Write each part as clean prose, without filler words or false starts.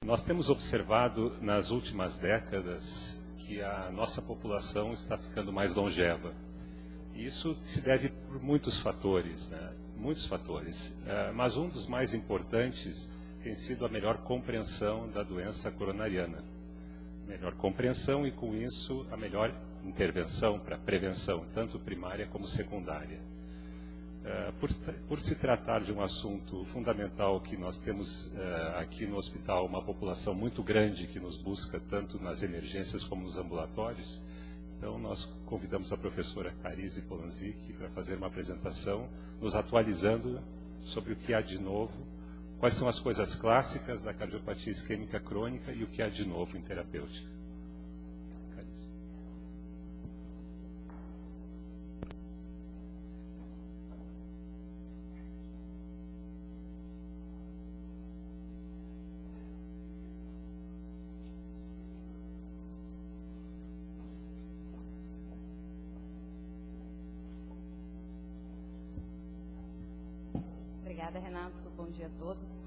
Nós temos observado nas últimas décadas que a nossa população está ficando mais longeva. Isso se deve por muitos fatores, né? Muitos fatores. Mas um dos mais importantes tem sido a melhor compreensão da doença coronariana. Melhor compreensão e, com isso, a melhor intervenção para prevenção, tanto primária como secundária. Por se tratar de um assunto fundamental, que nós temos aqui no hospital uma população muito grande que nos busca tanto nas emergências como nos ambulatórios, então nós convidamos a professora Carize Polanzik para fazer uma apresentação, nos atualizando sobre o que há de novo, quais são as coisas clássicas da cardiopatia isquêmica crônica e o que há de novo em terapêutica. Obrigada, Renato. Bom dia a todos.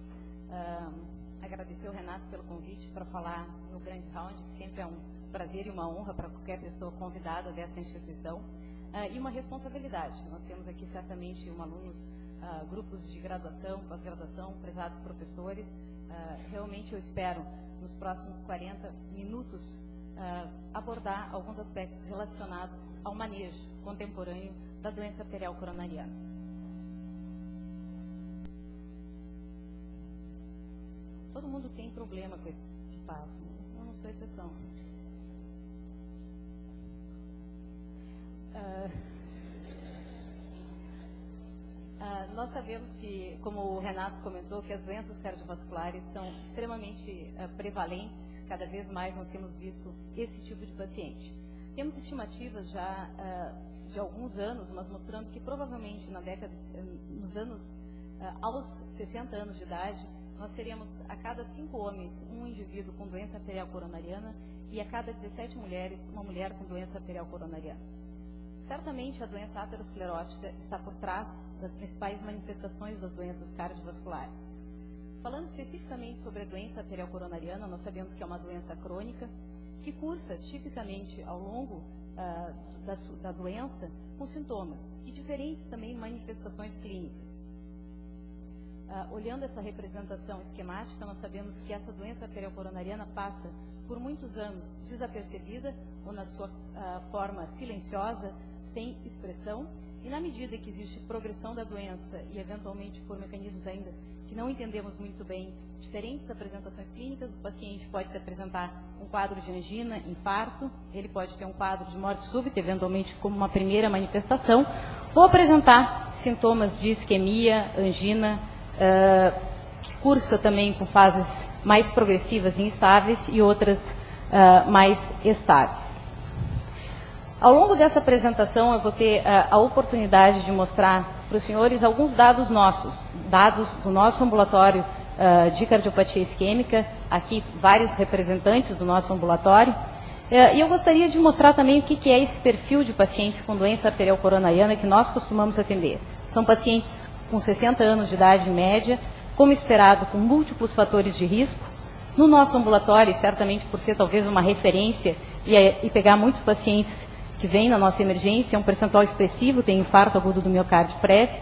Agradecer ao Renato pelo convite para falar no Grande Round, que sempre é um prazer e uma honra para qualquer pessoa convidada dessa instituição. E uma responsabilidade. Nós temos aqui certamente alunos, grupos de graduação, pós-graduação, prezados professores. Realmente eu espero, nos próximos 40 minutos, abordar alguns aspectos relacionados ao manejo contemporâneo da doença arterial coronariana. Todo mundo tem problema com esse que passa, né? Eu não sou exceção. Nós sabemos que, como o Renato comentou, que as doenças cardiovasculares são extremamente prevalentes. Cada vez mais nós temos visto esse tipo de paciente. Temos estimativas já de alguns anos, mas mostrando que provavelmente nos anos aos 60 anos de idade, nós teríamos a cada 5 homens um indivíduo com doença arterial coronariana e a cada 17 mulheres uma mulher com doença arterial coronariana. Certamente a doença aterosclerótica está por trás das principais manifestações das doenças cardiovasculares. Falando especificamente sobre a doença arterial coronariana, nós sabemos que é uma doença crônica que cursa tipicamente ao longo da doença com sintomas e diferentes também manifestações clínicas. Olhando essa representação esquemática, nós sabemos que essa doença arterial coronariana passa por muitos anos desapercebida ou na sua forma silenciosa, sem expressão, e na medida que existe progressão da doença e eventualmente por mecanismos ainda que não entendemos muito bem, diferentes apresentações clínicas, o paciente pode se apresentar um quadro de angina, infarto, ele pode ter um quadro de morte súbita, eventualmente como uma primeira manifestação, ou apresentar sintomas de isquemia, angina, que cursa também com fases mais progressivas e instáveis e outras mais estáveis. Ao longo dessa apresentação, eu vou ter a oportunidade de mostrar para os senhores alguns dados nossos, dados do nosso ambulatório de cardiopatia isquêmica, aqui vários representantes do nosso ambulatório, e eu gostaria de mostrar também o que é esse perfil de pacientes com doença arterial coronariana que nós costumamos atender. São pacientes com 60 anos de idade média, como esperado, com múltiplos fatores de risco. No nosso ambulatório, certamente por ser talvez uma referência e pegar muitos pacientes que vêm na nossa emergência, é um percentual expressivo, tem infarto agudo do miocárdio prévio,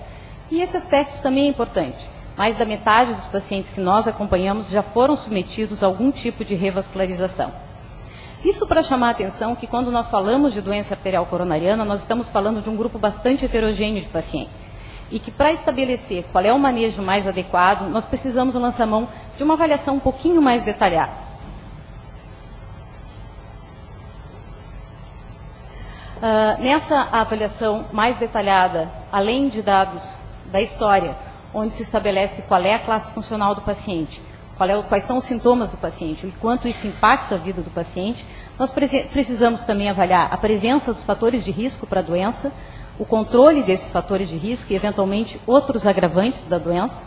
e esse aspecto também é importante. Mais da metade dos pacientes que nós acompanhamos já foram submetidos a algum tipo de revascularização. Isso para chamar a atenção que quando nós falamos de doença arterial coronariana, nós estamos falando de um grupo bastante heterogêneo de pacientes. E que para estabelecer qual é o manejo mais adequado, nós precisamos lançar mão de uma avaliação um pouquinho mais detalhada. Nessa avaliação mais detalhada, além de dados da história, onde se estabelece qual é a classe funcional do paciente, quais são os sintomas do paciente, e quanto isso impacta a vida do paciente, nós precisamos também avaliar a presença dos fatores de risco para a doença, o controle desses fatores de risco e, eventualmente, outros agravantes da doença.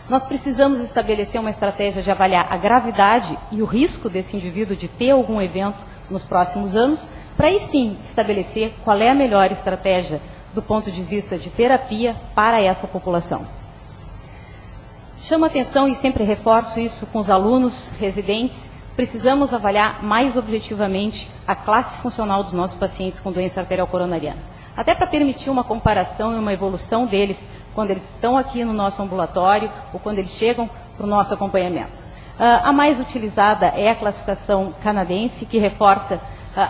Nós precisamos estabelecer uma estratégia de avaliar a gravidade e o risco desse indivíduo de ter algum evento nos próximos anos, para aí sim estabelecer qual é a melhor estratégia do ponto de vista de terapia para essa população. Chamo a atenção e sempre reforço isso com os alunos, residentes, precisamos avaliar mais objetivamente a classe funcional dos nossos pacientes com doença arterial coronariana. Até para permitir uma comparação e uma evolução deles quando eles estão aqui no nosso ambulatório ou quando eles chegam para o nosso acompanhamento. A mais utilizada é a classificação canadense, que reforça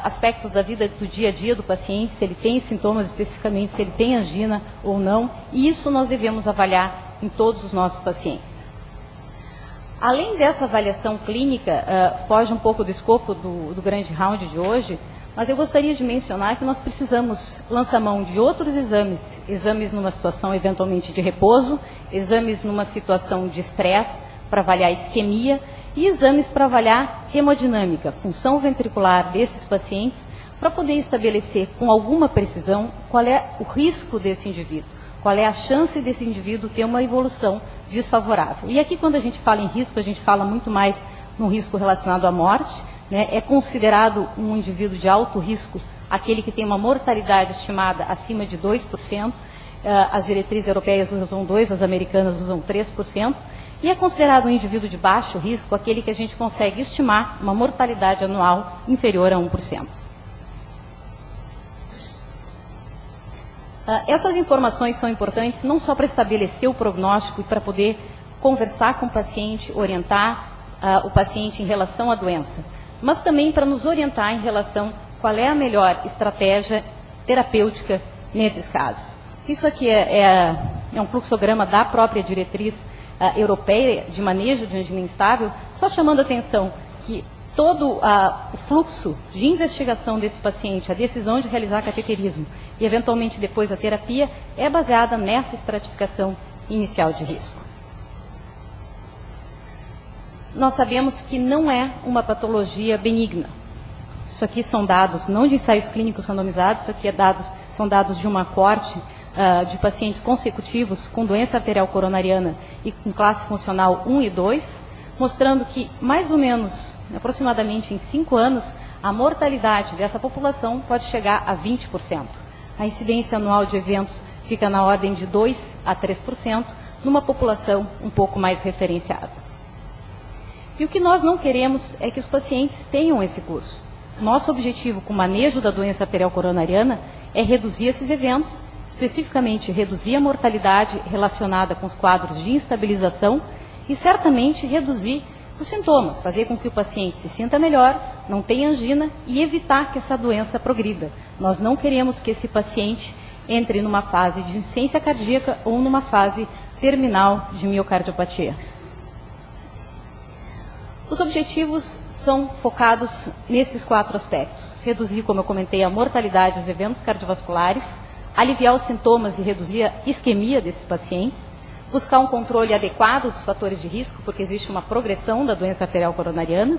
aspectos da vida do dia a dia do paciente, se ele tem sintomas especificamente, se ele tem angina ou não, e isso nós devemos avaliar em todos os nossos pacientes. Além dessa avaliação clínica, foge um pouco do escopo do grande round de hoje, mas eu gostaria de mencionar que nós precisamos lançar mão de outros exames, exames numa situação eventualmente de repouso, exames numa situação de estresse, para avaliar isquemia, e exames para avaliar hemodinâmica, função ventricular desses pacientes, para poder estabelecer com alguma precisão qual é o risco desse indivíduo, qual é a chance desse indivíduo ter uma evolução desfavorável. E aqui, quando a gente fala em risco, a gente fala muito mais no risco relacionado à morte, né? É considerado um indivíduo de alto risco aquele que tem uma mortalidade estimada acima de 2%, as diretrizes europeias usam 2%, as americanas usam 3%, e é considerado um indivíduo de baixo risco aquele que a gente consegue estimar uma mortalidade anual inferior a 1%. Essas informações são importantes não só para estabelecer o prognóstico e para poder conversar com o paciente, orientar o paciente em relação à doença, mas também para nos orientar em relação a qual é a melhor estratégia terapêutica nesses casos. Isso aqui é um fluxograma da própria diretriz europeia de manejo de angina instável, só chamando a atenção que todo o fluxo de investigação desse paciente, a decisão de realizar cateterismo e, eventualmente, depois a terapia, é baseada nessa estratificação inicial de risco. Nós sabemos que não é uma patologia benigna. Isso aqui são dados não de ensaios clínicos randomizados, isso aqui são dados de uma corte de pacientes consecutivos com doença arterial coronariana e com classe funcional 1 e 2, mostrando que, mais ou menos, aproximadamente em 5 anos, a mortalidade dessa população pode chegar a 20%. A incidência anual de eventos fica na ordem de 2% a 3%, numa população um pouco mais referenciada. E o que nós não queremos é que os pacientes tenham esse curso. Nosso objetivo com o manejo da doença arterial coronariana é reduzir esses eventos, especificamente reduzir a mortalidade relacionada com os quadros de instabilização e certamente reduzir os sintomas, fazer com que o paciente se sinta melhor, não tenha angina e evitar que essa doença progrida. Nós não queremos que esse paciente entre numa fase de insuficiência cardíaca ou numa fase terminal de miocardiopatia. Os objetivos são focados nesses 4 aspectos. Reduzir, como eu comentei, a mortalidade dos eventos cardiovasculares, aliviar os sintomas e reduzir a isquemia desses pacientes, buscar um controle adequado dos fatores de risco, porque existe uma progressão da doença arterial coronariana,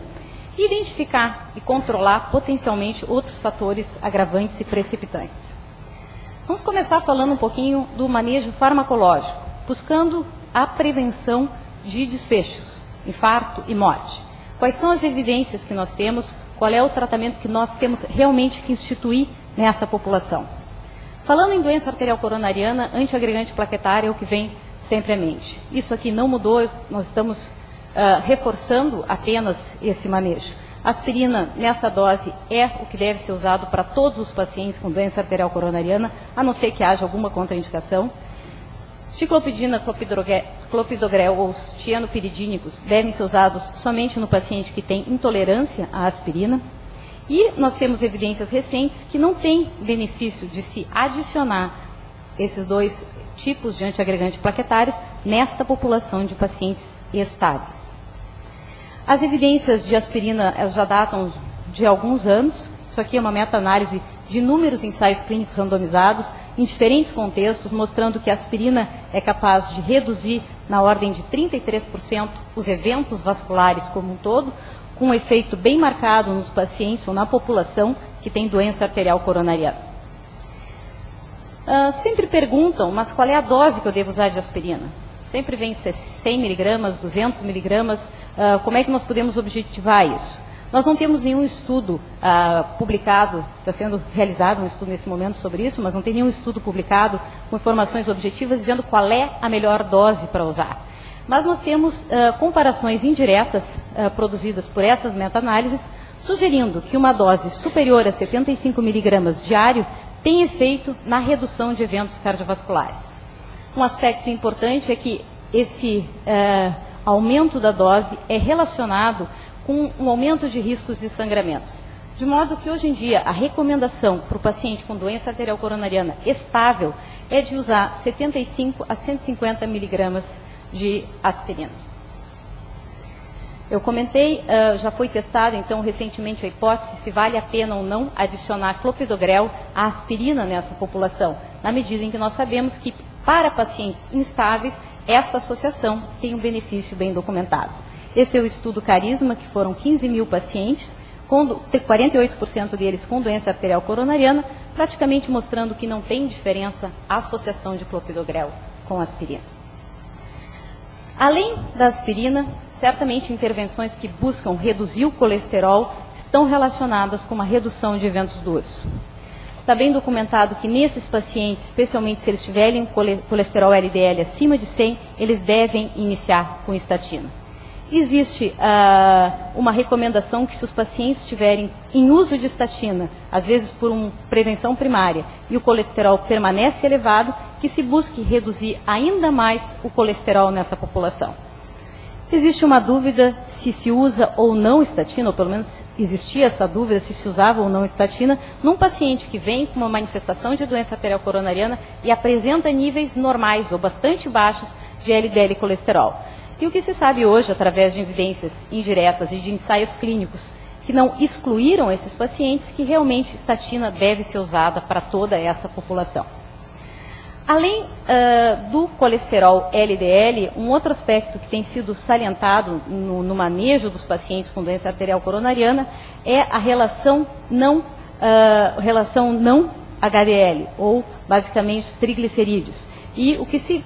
e identificar e controlar potencialmente outros fatores agravantes e precipitantes. Vamos começar falando um pouquinho do manejo farmacológico, buscando a prevenção de desfechos, infarto e morte. Quais são as evidências que nós temos, qual é o tratamento que nós temos realmente que instituir nessa população. Falando em doença arterial coronariana, antiagregante plaquetário é o que vem sempre à mente. Isso aqui não mudou, nós estamos reforçando apenas esse manejo. Aspirina, nessa dose, é o que deve ser usado para todos os pacientes com doença arterial coronariana, a não ser que haja alguma contraindicação. Ciclopidina, clopidogrel ou os tianopiridínicos devem ser usados somente no paciente que tem intolerância à aspirina. E nós temos evidências recentes que não tem benefício de se adicionar esses 2 tipos de antiagregantes plaquetários nesta população de pacientes estáveis. As evidências de aspirina já datam de alguns anos. Isso aqui é uma meta-análise de inúmeros ensaios clínicos randomizados em diferentes contextos, mostrando que a aspirina é capaz de reduzir na ordem de 33% os eventos vasculares como um todo, com um efeito bem marcado nos pacientes ou na população que tem doença arterial coronariana. Sempre perguntam, mas qual é a dose que eu devo usar de aspirina? Sempre vem 100 miligramas, 200 miligramas, como é que nós podemos objetivar isso? Nós não temos nenhum estudo publicado, está sendo realizado um estudo nesse momento sobre isso, mas não tem nenhum estudo publicado com informações objetivas dizendo qual é a melhor dose para usar. Mas nós temos comparações indiretas produzidas por essas meta-análises, sugerindo que uma dose superior a 75 miligramas diário tem efeito na redução de eventos cardiovasculares. Um aspecto importante é que esse aumento da dose é relacionado com um aumento de riscos de sangramentos. De modo que, hoje em dia, a recomendação para o paciente com doença arterial coronariana estável é de usar 75 a 150 miligramas de aspirina. Eu comentei, já foi testada, então, recentemente a hipótese se vale a pena ou não adicionar clopidogrel à aspirina nessa população, na medida em que nós sabemos que, para pacientes instáveis, essa associação tem um benefício bem documentado. Esse é o estudo Carisma, que foram 15 mil pacientes, 48% deles com doença arterial coronariana, praticamente mostrando que não tem diferença a associação de clopidogrel com aspirina. Além da aspirina, certamente intervenções que buscam reduzir o colesterol estão relacionadas com uma redução de eventos duros. Está bem documentado que nesses pacientes, especialmente se eles tiverem colesterol LDL acima de 100, eles devem iniciar com estatina. Existe uma recomendação que, se os pacientes estiverem em uso de estatina, às vezes por uma prevenção primária, e o colesterol permanece elevado, que se busque reduzir ainda mais o colesterol nessa população. Existe uma dúvida se se usa ou não estatina, ou pelo menos existia essa dúvida se se usava ou não estatina, num paciente que vem com uma manifestação de doença arterial coronariana e apresenta níveis normais ou bastante baixos de LDL e colesterol. E o que se sabe hoje, através de evidências indiretas e de ensaios clínicos, que não excluíram esses pacientes, que realmente estatina deve ser usada para toda essa população. Além do colesterol LDL, um outro aspecto que tem sido salientado no manejo dos pacientes com doença arterial coronariana é a relação não HDL, ou basicamente os triglicerídeos. E o que se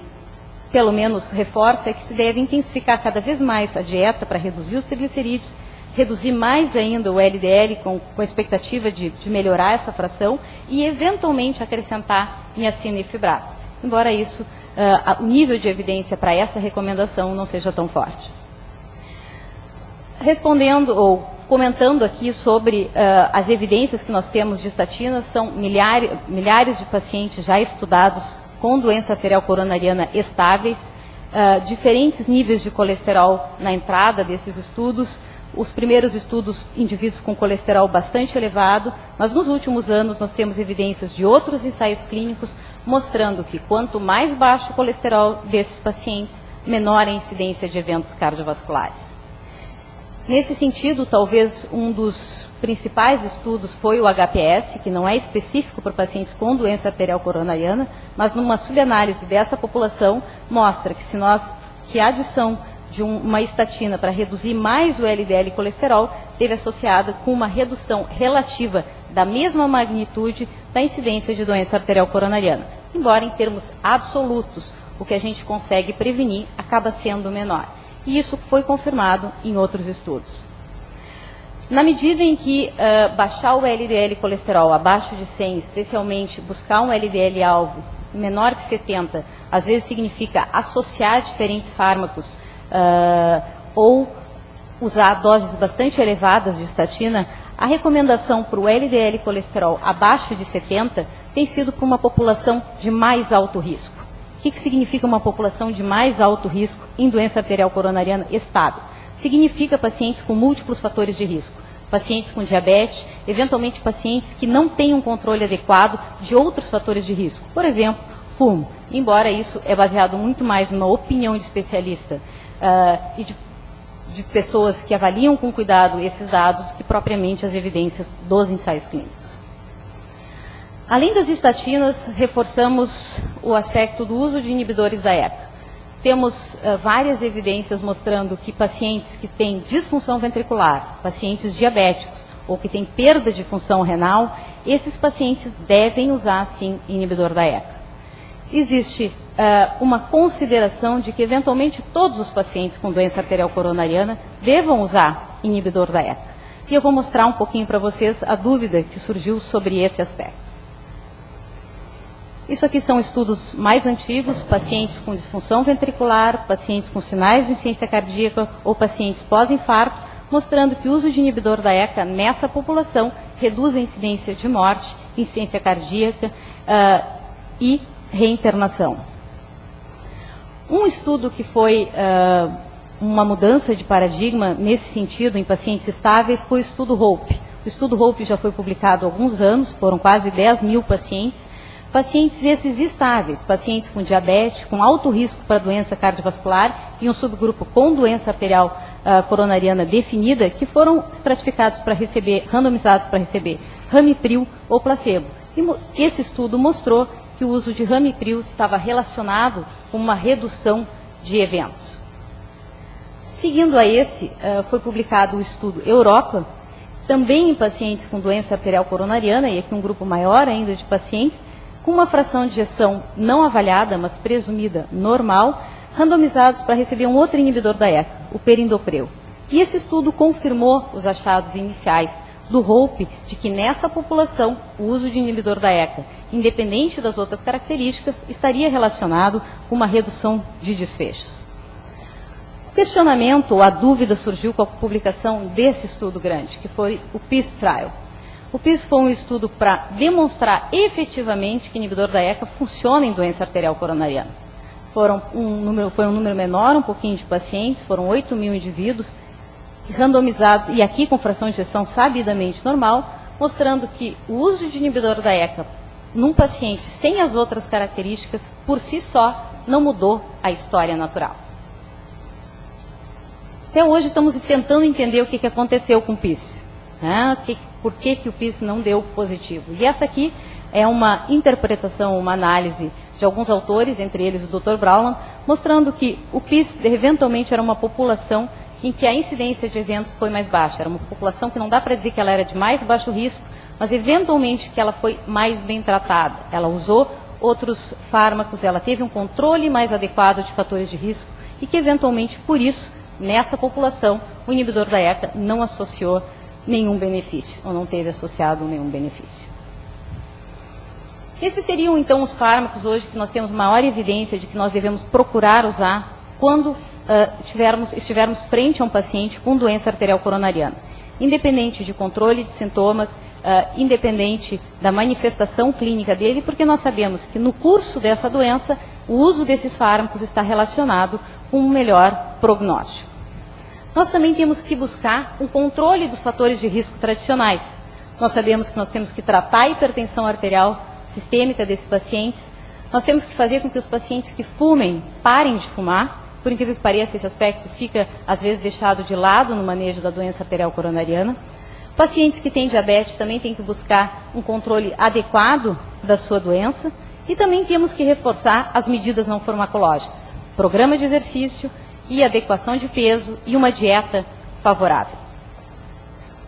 pelo menos reforça é que se deve intensificar cada vez mais a dieta para reduzir os triglicerídeos, reduzir mais ainda o LDL com a expectativa de melhorar essa fração e eventualmente acrescentar niacina e fibrato. Embora isso, o nível de evidência para essa recomendação não seja tão forte. Respondendo ou comentando aqui sobre as evidências que nós temos de estatinas, são milhares de pacientes já estudados com doença arterial coronariana estáveis, diferentes níveis de colesterol na entrada desses estudos, os primeiros estudos indivíduos com colesterol bastante elevado, mas nos últimos anos nós temos evidências de outros ensaios clínicos mostrando que quanto mais baixo o colesterol desses pacientes, menor a incidência de eventos cardiovasculares. Nesse sentido, talvez um dos principais estudos foi o HPS, que não é específico para pacientes com doença arterial coronariana, mas numa subanálise dessa população mostra que a adição de uma estatina para reduzir mais o LDL e colesterol teve associada com uma redução relativa da mesma magnitude da incidência de doença arterial coronariana. Embora em termos absolutos o que a gente consegue prevenir acaba sendo menor. E isso foi confirmado em outros estudos. Na medida em que baixar o LDL colesterol abaixo de 100, especialmente buscar um LDL-alvo menor que 70, às vezes significa associar diferentes fármacos ou usar doses bastante elevadas de estatina, a recomendação para o LDL colesterol abaixo de 70 tem sido para uma população de mais alto risco. O que significa uma população de mais alto risco em doença arterial coronariana estável? Significa pacientes com múltiplos fatores de risco, pacientes com diabetes, eventualmente pacientes que não têm um controle adequado de outros fatores de risco. Por exemplo, fumo, embora isso é baseado muito mais numa opinião de especialista e de pessoas que avaliam com cuidado esses dados do que propriamente as evidências dos ensaios clínicos. Além das estatinas, reforçamos o aspecto do uso de inibidores da ECA. Temos várias evidências mostrando que pacientes que têm disfunção ventricular, pacientes diabéticos ou que têm perda de função renal, esses pacientes devem usar, sim, inibidor da ECA. Existe uma consideração de que, eventualmente, todos os pacientes com doença arterial coronariana devam usar inibidor da ECA. E eu vou mostrar um pouquinho para vocês a dúvida que surgiu sobre esse aspecto. Isso aqui são estudos mais antigos, pacientes com disfunção ventricular, pacientes com sinais de insuficiência cardíaca ou pacientes pós-infarto, mostrando que o uso de inibidor da ECA nessa população reduz a incidência de morte, insuficiência cardíaca e reinternação. Um estudo que foi uma mudança de paradigma nesse sentido em pacientes estáveis foi o estudo HOPE. O estudo HOPE já foi publicado há alguns anos, foram quase 10 mil pacientes. Pacientes esses estáveis, pacientes com diabetes, com alto risco para doença cardiovascular e um subgrupo com doença arterial coronariana definida, que foram estratificados para receber, randomizados para receber ramipril ou placebo. E esse estudo mostrou que o uso de ramipril estava relacionado com uma redução de eventos. Seguindo a esse, foi publicado o estudo Europa, também em pacientes com doença arterial coronariana, e aqui um grupo maior ainda de pacientes, com uma fração de ejeção não avaliada, mas presumida normal, randomizados para receber um outro inibidor da ECA, o perindopril. E esse estudo confirmou os achados iniciais do HOPE de que nessa população o uso de inibidor da ECA, independente das outras características, estaria relacionado com uma redução de desfechos. O questionamento ou a dúvida surgiu com a publicação desse estudo grande, que foi o PEACE Trial. O PEACE foi um estudo para demonstrar efetivamente que o inibidor da ECA funciona em doença arterial coronariana. Foi um número menor, um pouquinho de pacientes, foram 8 mil indivíduos randomizados, e aqui com fração de ejeção sabidamente normal, mostrando que o uso de inibidor da ECA num paciente sem as outras características, por si só, não mudou a história natural. Até hoje estamos tentando entender o que aconteceu com o PEACE. Por que o PEACE não deu positivo? E essa aqui é uma interpretação, uma análise de alguns autores, entre eles o Dr. Brauland, mostrando que o PEACE eventualmente era uma população em que a incidência de eventos foi mais baixa. Era uma população que não dá para dizer que ela era de mais baixo risco, mas eventualmente que ela foi mais bem tratada. Ela usou outros fármacos, ela teve um controle mais adequado de fatores de risco e que eventualmente, por isso, nessa população, o inibidor da ECA não associou nenhum benefício, ou não teve associado nenhum benefício. Esses seriam, então, os fármacos hoje que nós temos maior evidência de que nós devemos procurar usar quando estivermos frente a um paciente com doença arterial coronariana. Independente de controle de sintomas, independente da manifestação clínica dele, porque nós sabemos que no curso dessa doença, o uso desses fármacos está relacionado com um melhor prognóstico. Nós também temos que buscar um controle dos fatores de risco tradicionais. Nós sabemos que nós temos que tratar a hipertensão arterial sistêmica desses pacientes. Nós temos que fazer com que os pacientes que fumem parem de fumar. Por incrível que pareça, esse aspecto fica, às vezes, deixado de lado no manejo da doença arterial coronariana. Pacientes que têm diabetes também têm que buscar um controle adequado da sua doença. E também temos que reforçar as medidas não farmacológicas. Programa de exercício e adequação de peso e uma dieta favorável.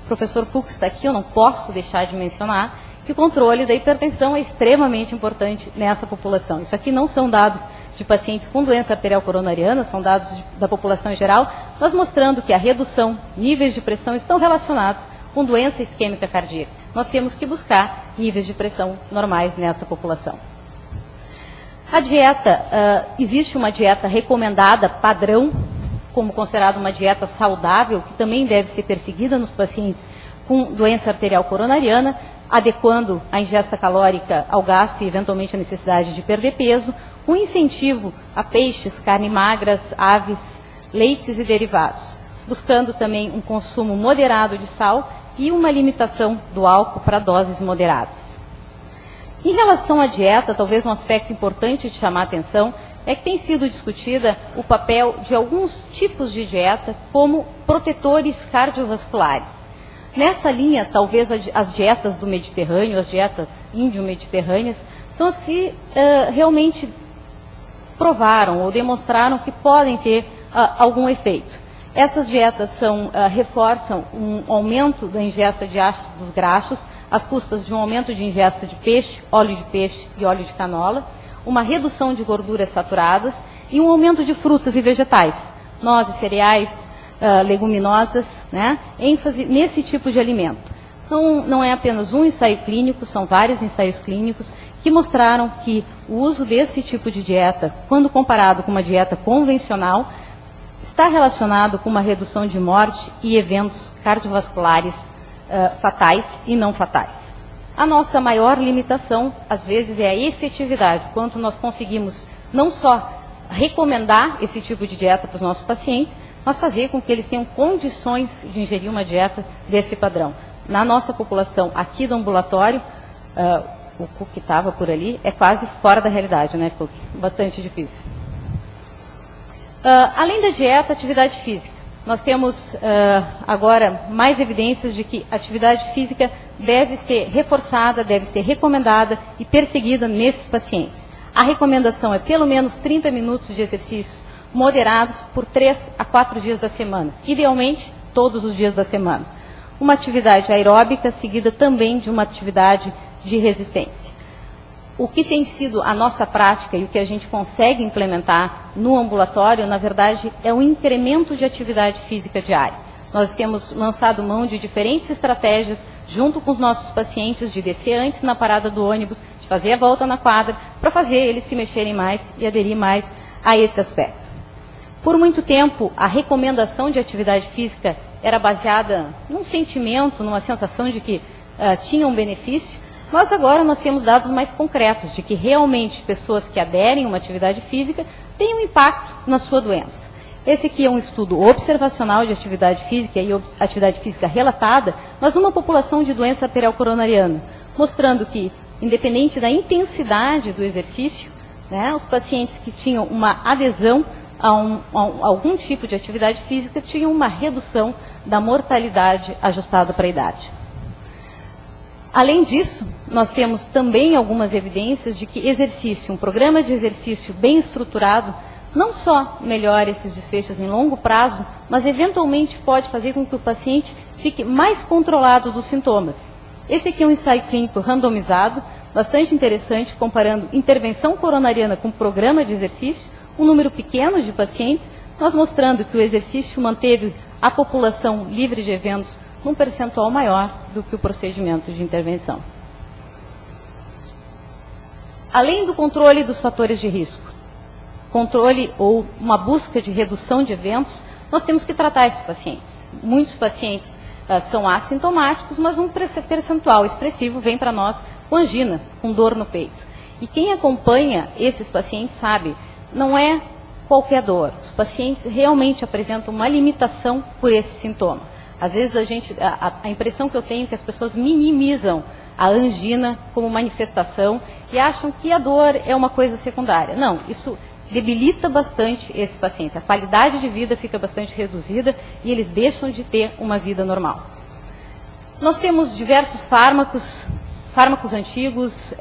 O professor Fux está aqui, eu não posso deixar de mencionar que o controle da hipertensão é extremamente importante nessa população. Isso aqui não são dados de pacientes com doença arterial coronariana, são dados da população em geral, mas mostrando que a redução, níveis de pressão estão relacionados com doença isquêmica cardíaca. Nós temos que buscar níveis de pressão normais nessa população. A dieta, existe uma dieta recomendada, padrão, como considerada uma dieta saudável, que também deve ser perseguida nos pacientes com doença arterial coronariana, adequando a ingesta calórica ao gasto e, eventualmente, a necessidade de perder peso, com incentivo a peixes, carne magras, aves, leites e derivados, buscando também um consumo moderado de sal e uma limitação do álcool para doses moderadas. Em relação à dieta, talvez um aspecto importante de chamar a atenção é que tem sido discutida o papel de alguns tipos de dieta como protetores cardiovasculares. Nessa linha, talvez as dietas do Mediterrâneo, as dietas índio-mediterrâneas, são as que realmente provaram ou demonstraram que podem ter algum efeito. Essas dietas reforçam um aumento da ingesta de ácidos graxos, às custas de um aumento de ingesta de peixe e óleo de canola, uma redução de gorduras saturadas e um aumento de frutas e vegetais, nozes, cereais, leguminosas, né? ênfase nesse tipo de alimento. Não é apenas um ensaio clínico, são vários ensaios clínicos que mostraram que o uso desse tipo de dieta, quando comparado com uma dieta convencional, está relacionado com uma redução de morte e eventos cardiovasculares fatais e não fatais. A nossa maior limitação, às vezes, é a efetividade, quanto nós conseguimos não só recomendar esse tipo de dieta para os nossos pacientes, mas fazer com que eles tenham condições de ingerir uma dieta desse padrão. Na nossa população aqui do ambulatório, o Cook que estava por ali, é quase fora da realidade, né, Cook? Bastante difícil. Além da dieta, atividade física. Nós temos agora mais evidências de que a atividade física deve ser reforçada, deve ser recomendada e perseguida nesses pacientes. A recomendação é pelo menos 30 minutos de exercícios moderados por 3 a 4 dias da semana, idealmente todos os dias da semana. Uma atividade aeróbica seguida também de uma atividade de resistência. O que tem sido a nossa prática e o que a gente consegue implementar no ambulatório, na verdade, é o incremento de atividade física diária. Nós temos lançado mão de diferentes estratégias junto com os nossos pacientes de descer antes na parada do ônibus, de fazer a volta na quadra, para fazer eles se mexerem mais e aderir mais a esse aspecto. Por muito tempo, a recomendação de atividade física era baseada num sentimento, numa sensação de que tinha um benefício, mas agora nós temos dados mais concretos de que realmente pessoas que aderem a uma atividade física têm um impacto na sua doença. Esse aqui é um estudo observacional de atividade física e atividade física relatada, mas numa população de doença arterial coronariana, mostrando que, independente da intensidade do exercício, né, os pacientes que tinham uma adesão a algum tipo de atividade física tinham uma redução da mortalidade ajustada para a idade. Além disso, nós temos também algumas evidências de que exercício, um programa de exercício bem estruturado, não só melhora esses desfechos em longo prazo, mas eventualmente pode fazer com que o paciente fique mais controlado dos sintomas. Esse aqui é um ensaio clínico randomizado, bastante interessante, comparando intervenção coronariana com programa de exercício, um número pequeno de pacientes, mas mostrando que o exercício manteve a população livre de eventos num percentual maior do que o procedimento de intervenção. Além do controle dos fatores de risco, controle ou uma busca de redução de eventos, nós temos que tratar esses pacientes. Muitos pacientes são assintomáticos, mas um percentual expressivo vem para nós com angina, com dor no peito. E quem acompanha esses pacientes sabe, não é qualquer dor. Os pacientes realmente apresentam uma limitação por esse sintoma. Às vezes a impressão que eu tenho é que as pessoas minimizam a angina como manifestação e acham que a dor é uma coisa secundária. Não, isso debilita bastante esses pacientes. A qualidade de vida fica bastante reduzida e eles deixam de ter uma vida normal. Nós temos diversos fármacos antigos,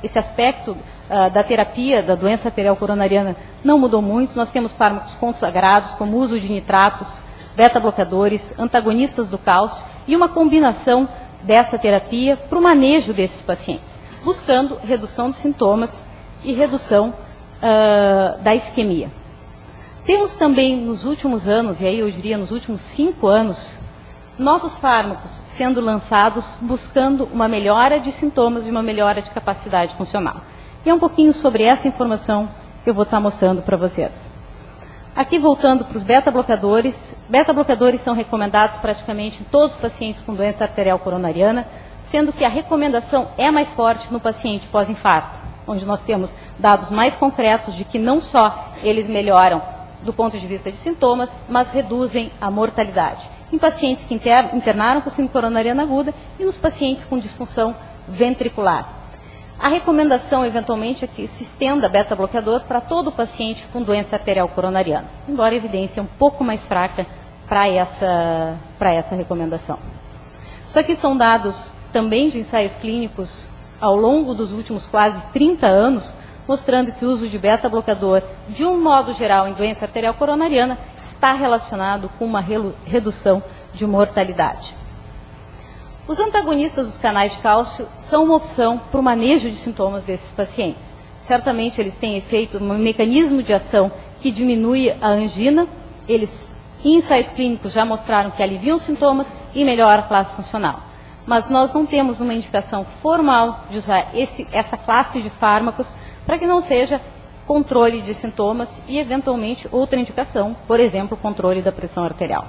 esse aspecto da terapia da doença arterial coronariana não mudou muito. Nós temos fármacos consagrados, como o uso de nitratos, beta-bloqueadores, antagonistas do cálcio e uma combinação dessa terapia para o manejo desses pacientes, buscando redução dos sintomas e redução da isquemia. Temos também nos últimos anos, e aí eu diria nos últimos 5 anos, novos fármacos sendo lançados buscando uma melhora de sintomas e uma melhora de capacidade funcional. E é um pouquinho sobre essa informação que eu vou estar mostrando para vocês. Aqui voltando para os beta-bloqueadores, beta-bloqueadores são recomendados praticamente em todos os pacientes com doença arterial coronariana, sendo que a recomendação é mais forte no paciente pós-infarto, onde nós temos dados mais concretos de que não só eles melhoram do ponto de vista de sintomas, mas reduzem a mortalidade. Em pacientes que internaram com síndrome coronariana aguda e nos pacientes com disfunção ventricular. A recomendação, eventualmente, é que se estenda beta-bloqueador para todo paciente com doença arterial coronariana, embora a evidência é um pouco mais fraca para essa recomendação. Isso aqui são dados também de ensaios clínicos ao longo dos últimos quase 30 anos, mostrando que o uso de beta-bloqueador, de um modo geral, em doença arterial coronariana, está relacionado com uma redução de mortalidade. Os antagonistas dos canais de cálcio são uma opção para o manejo de sintomas desses pacientes. Certamente eles têm efeito, um mecanismo de ação que diminui a angina, eles em ensaios clínicos já mostraram que aliviam os sintomas e melhoram a classe funcional. mas nós não temos uma indicação formal de usar essa classe de fármacos para que não seja controle de sintomas e, eventualmente, outra indicação, por exemplo, controle da pressão arterial.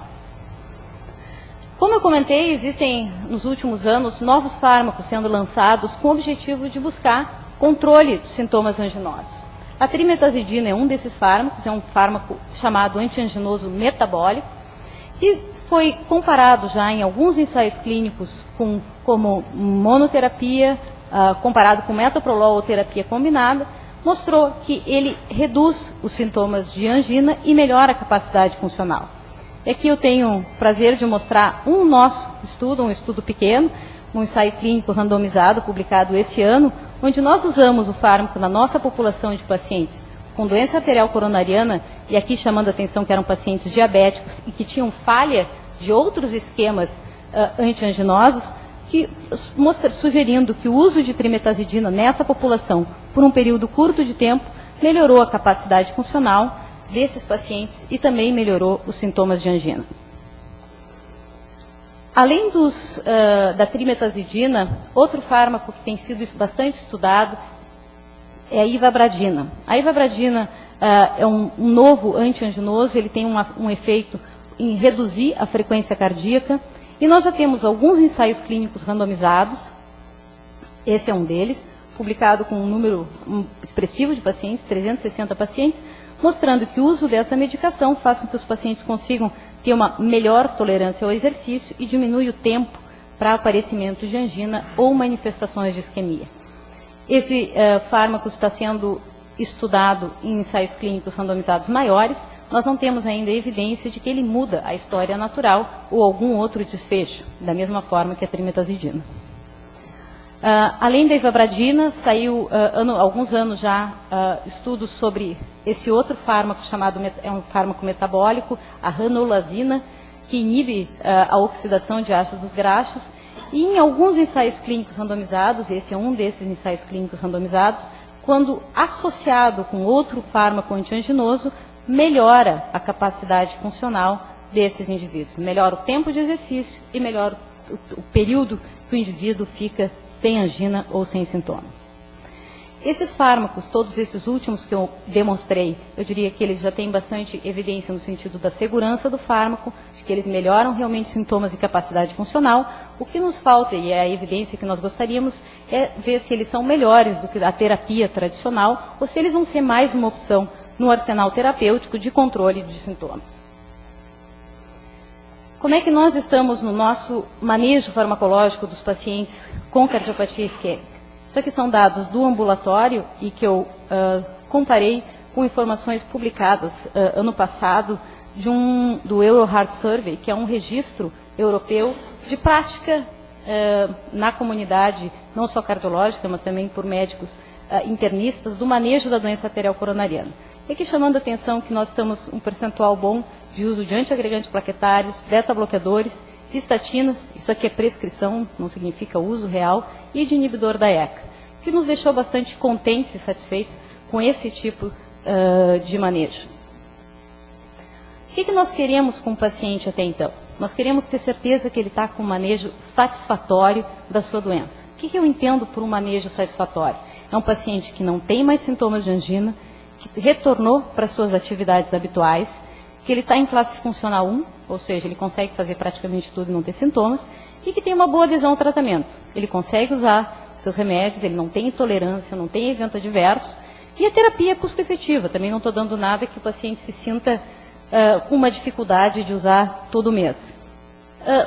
Como eu comentei, existem, nos últimos anos, novos fármacos sendo lançados com o objetivo de buscar controle dos sintomas anginosos. A trimetazidina é um desses fármacos, é um fármaco chamado antianginoso metabólico, e foi comparado já em alguns ensaios clínicos como monoterapia, comparado com metoprolol ou terapia combinada, mostrou que ele reduz os sintomas de angina e melhora a capacidade funcional. E aqui eu tenho o prazer de mostrar um nosso estudo, um estudo pequeno, um ensaio clínico randomizado, publicado esse ano, onde nós usamos o fármaco na nossa população de pacientes com doença arterial coronariana, e aqui chamando a atenção que eram pacientes diabéticos e que tinham falha de outros esquemas antianginosos, sugerindo que o uso de trimetazidina nessa população, por um período curto de tempo, melhorou a capacidade funcional desses pacientes e também melhorou os sintomas de angina. Além da trimetazidina, outro fármaco que tem sido bastante estudado é a ivabradina. A ivabradina é um novo antianginoso, ele tem um efeito em reduzir a frequência cardíaca, e nós já temos alguns ensaios clínicos randomizados, esse é um deles, publicado com um número expressivo de pacientes, 360 pacientes, mostrando que o uso dessa medicação faz com que os pacientes consigam ter uma melhor tolerância ao exercício e diminui o tempo para aparecimento de angina ou manifestações de isquemia. Esse fármaco está sendo estudado em ensaios clínicos randomizados maiores. Nós não temos ainda evidência de que ele muda a história natural ou algum outro desfecho, da mesma forma que a trimetazidina. Além da ivabradina, saiu há alguns anos já estudos sobre esse outro fármaco chamado, é um fármaco metabólico, a ranolazina, que inibe a oxidação de ácidos graxos, e em alguns ensaios clínicos randomizados, esse é um desses ensaios clínicos randomizados, quando associado com outro fármaco antianginoso, melhora a capacidade funcional desses indivíduos, melhora o tempo de exercício e melhora o período que o indivíduo fica sem angina ou sem sintoma. Esses fármacos, todos esses últimos que eu demonstrei, eu diria que eles já têm bastante evidência no sentido da segurança do fármaco, de que eles melhoram realmente sintomas e capacidade funcional. O que nos falta, e é a evidência que nós gostaríamos, é ver se eles são melhores do que a terapia tradicional ou se eles vão ser mais uma opção no arsenal terapêutico de controle de sintomas. Como é que nós estamos no nosso manejo farmacológico dos pacientes com cardiopatia isquêmica? Isso aqui são dados do ambulatório e que eu comparei com informações publicadas ano passado do Euroheart Survey, que é um registro europeu de prática na comunidade, não só cardiológica, mas também por médicos internistas, do manejo da doença arterial coronariana. E aqui chamando a atenção que nós estamos um percentual bom de uso de antiagregantes plaquetários, beta-bloqueadores, estatinas, isso aqui é prescrição, não significa uso real, e de inibidor da ECA, que nos deixou bastante contentes e satisfeitos com esse tipo de manejo. O que nós queremos com o paciente até então? Nós queremos ter certeza que ele está com um manejo satisfatório da sua doença. O que eu entendo por um manejo satisfatório? É um paciente que não tem mais sintomas de angina, que retornou para suas atividades habituais, que ele está em classe funcional 1, ou seja, ele consegue fazer praticamente tudo e não ter sintomas, e que tem uma boa adesão ao tratamento. Ele consegue usar os seus remédios, ele não tem intolerância, não tem evento adverso, e a terapia é custo-efetiva. Também não estou dando nada que o paciente se sinta com uma dificuldade de usar todo mês.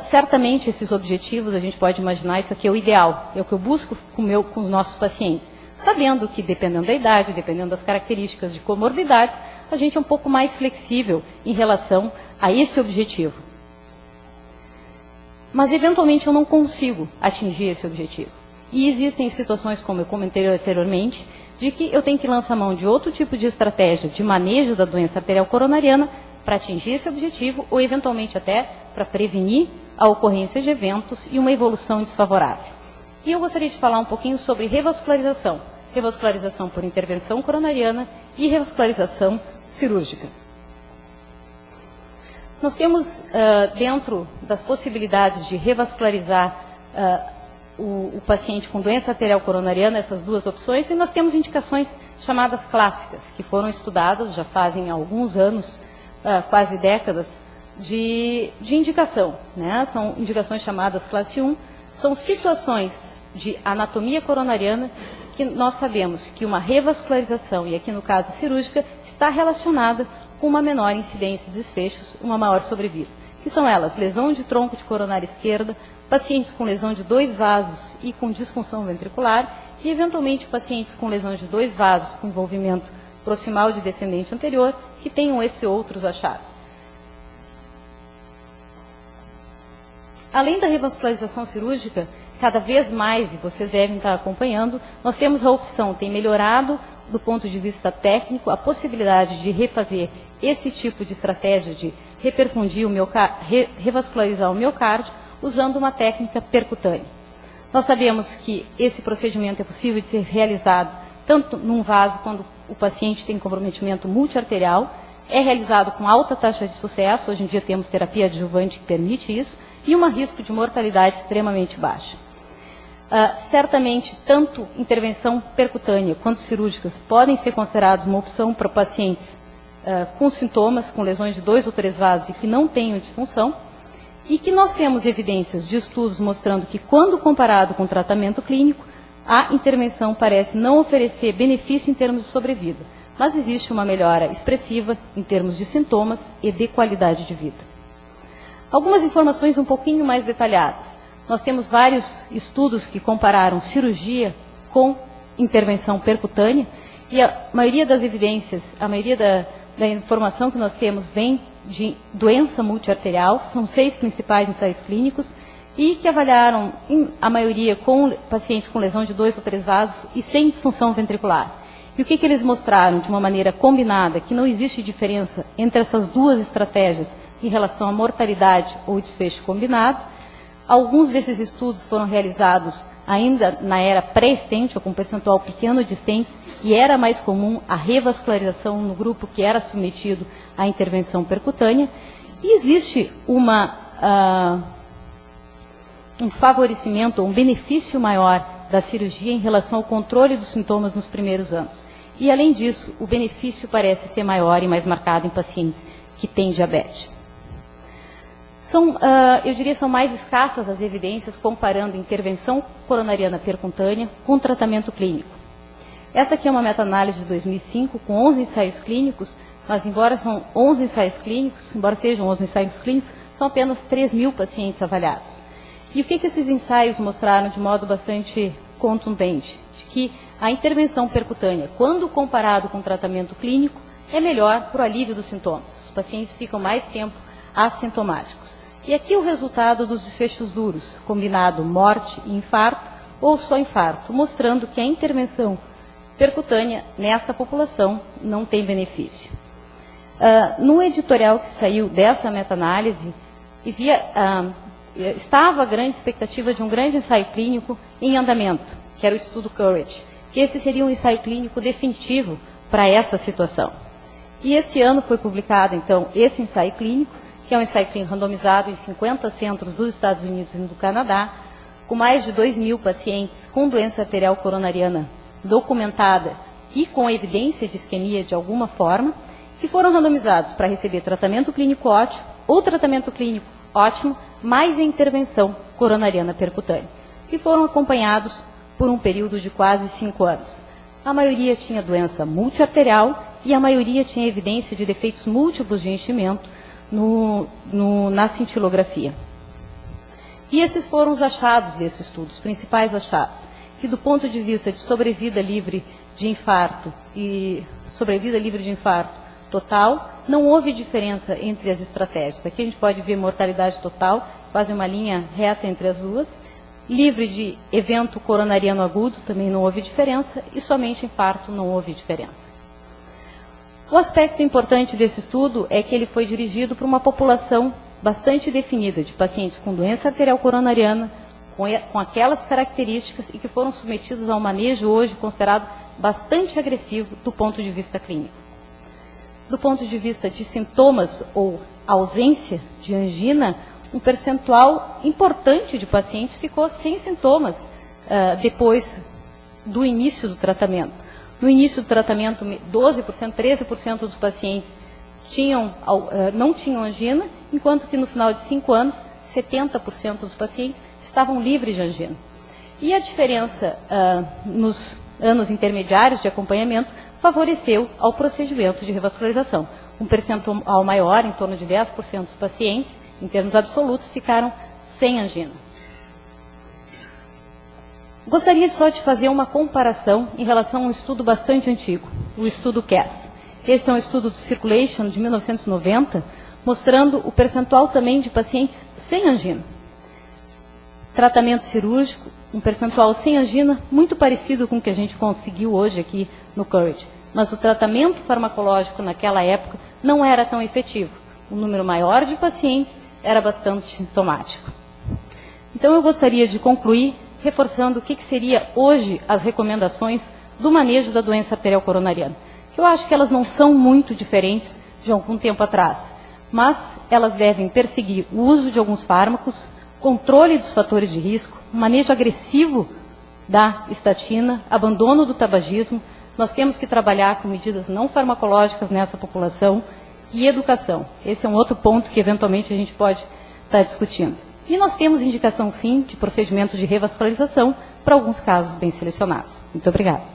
Certamente esses objetivos, a gente pode imaginar, isso aqui é o ideal, é o que eu busco com os nossos pacientes, sabendo que dependendo da idade, dependendo das características de comorbidades, a gente é um pouco mais flexível em relação a esse objetivo. Mas eventualmente eu não consigo atingir esse objetivo. E existem situações, como eu comentei anteriormente, de que eu tenho que lançar mão de outro tipo de estratégia de manejo da doença arterial coronariana para atingir esse objetivo, ou eventualmente até para prevenir a ocorrência de eventos e uma evolução desfavorável. E eu gostaria de falar um pouquinho sobre revascularização. Revascularização por intervenção coronariana e revascularização cirúrgica. Nós temos, dentro das possibilidades de revascularizar o paciente com doença arterial coronariana, essas duas opções, e nós temos indicações chamadas clássicas, que foram estudadas já fazem alguns anos, quase décadas, de indicação, né? São indicações chamadas classe 1, são situações de anatomia coronariana que nós sabemos que uma revascularização, e aqui no caso cirúrgica, está relacionada com uma menor incidência de desfechos, uma maior sobrevida, que são elas, lesão de tronco de coronária esquerda, pacientes com lesão de 2 vasos e com disfunção ventricular, e eventualmente pacientes com lesão de 2 vasos com envolvimento proximal de descendente anterior, que tenham esses outros achados. Além da revascularização cirúrgica, cada vez mais, e vocês devem estar acompanhando, nós temos a opção, tem melhorado do ponto de vista técnico, a possibilidade de refazer esse tipo de estratégia de reperfundir revascularizar o miocárdio, usando uma técnica percutânea. Nós sabemos que esse procedimento é possível de ser realizado tanto num vaso, quando o paciente tem comprometimento multiarterial, é realizado com alta taxa de sucesso, hoje em dia temos terapia adjuvante que permite isso, e um risco de mortalidade extremamente baixo. Certamente, tanto intervenção percutânea quanto cirúrgicas podem ser consideradas uma opção para pacientes com sintomas, com lesões de 2 ou 3 vasos e que não tenham disfunção, e que nós temos evidências de estudos mostrando que, quando comparado com o tratamento clínico, a intervenção parece não oferecer benefício em termos de sobrevida, mas existe uma melhora expressiva em termos de sintomas e de qualidade de vida. Algumas informações um pouquinho mais detalhadas. Nós temos vários estudos que compararam cirurgia com intervenção percutânea, e a maioria das evidências, a maioria da informação que nós temos vem de doença multiarterial, são 6 principais ensaios clínicos, e que avaliaram, a maioria, com pacientes com lesão de 2 ou 3 vasos e sem disfunção ventricular. E o que eles mostraram, de uma maneira combinada, que não existe diferença entre essas duas estratégias em relação à mortalidade ou desfecho combinado. Alguns desses estudos foram realizados ainda na era pré-estente, ou com percentual pequeno de estentes, e era mais comum a revascularização no grupo que era submetido à intervenção percutânea. E existe um favorecimento, um benefício maior da cirurgia em relação ao controle dos sintomas nos primeiros anos. E, além disso, o benefício parece ser maior e mais marcado em pacientes que têm diabetes. Eu diria, são mais escassas as evidências comparando intervenção coronariana percutânea com tratamento clínico. Essa aqui é uma meta-análise de 2005, com 11 ensaios clínicos, mas embora sejam 11 ensaios clínicos, são apenas 3.000 pacientes avaliados. E o que esses ensaios mostraram de modo bastante contundente? De que a intervenção percutânea, quando comparado com o tratamento clínico, é melhor para o alívio dos sintomas. Os pacientes ficam mais tempo assintomáticos. E aqui o resultado dos desfechos duros, combinado morte e infarto, ou só infarto, mostrando que a intervenção percutânea nessa população não tem benefício. No editorial que saiu dessa meta-análise, estava a grande expectativa de um grande ensaio clínico em andamento, que era o estudo COURAGE, que esse seria um ensaio clínico definitivo para essa situação. E esse ano foi publicado, então, esse ensaio clínico, que é um ensaio clínico randomizado em 50 centros dos Estados Unidos e do Canadá, com mais de 2.000 pacientes com doença arterial coronariana documentada e com evidência de isquemia de alguma forma, que foram randomizados para receber tratamento clínico ótimo ou tratamento clínico ótimo, mais a intervenção coronariana percutânea, e foram acompanhados por um período de quase 5 anos. A maioria tinha doença multiarterial e a maioria tinha evidência de defeitos múltiplos de enchimento na cintilografia. E esses foram os achados desse estudo, os principais achados, que do ponto de vista de sobrevida livre de infarto e sobrevida livre de infarto total, não houve diferença entre as estratégias. Aqui a gente pode ver mortalidade total, quase uma linha reta entre as duas. Livre de evento coronariano agudo, também não houve diferença, e somente infarto não houve diferença. O aspecto importante desse estudo é que ele foi dirigido para uma população bastante definida, de pacientes com doença arterial coronariana, com aquelas características e que foram submetidos a um manejo hoje considerado bastante agressivo do ponto de vista clínico. Do ponto de vista de sintomas ou ausência de angina, um percentual importante de pacientes ficou sem sintomas depois do início do tratamento. No início do tratamento, 12%, 13% dos pacientes não tinham angina, enquanto que no final de 5 anos, 70% dos pacientes estavam livres de angina. E a diferença nos anos intermediários de acompanhamento favoreceu ao procedimento de revascularização. Um percentual maior, em torno de 10% dos pacientes, em termos absolutos, ficaram sem angina. Gostaria só de fazer uma comparação em relação a um estudo bastante antigo, o estudo CAS. Esse é um estudo do Circulation de 1990, mostrando o percentual também de pacientes sem angina. Tratamento cirúrgico, um percentual sem angina, muito parecido com o que a gente conseguiu hoje aqui no COURAGE. Mas o tratamento farmacológico naquela época não era tão efetivo. Um número maior de pacientes era bastante sintomático. Então, eu gostaria de concluir reforçando o que seria hoje as recomendações do manejo da doença arterial coronariana. Que eu acho que elas não são muito diferentes de algum tempo atrás, mas elas devem perseguir o uso de alguns fármacos, controle dos fatores de risco, manejo agressivo da estatina, abandono do tabagismo. Nós temos que trabalhar com medidas não farmacológicas nessa população e educação. Esse é um outro ponto que, eventualmente, a gente pode estar discutindo. E nós temos indicação, sim, de procedimentos de revascularização para alguns casos bem selecionados. Muito obrigada.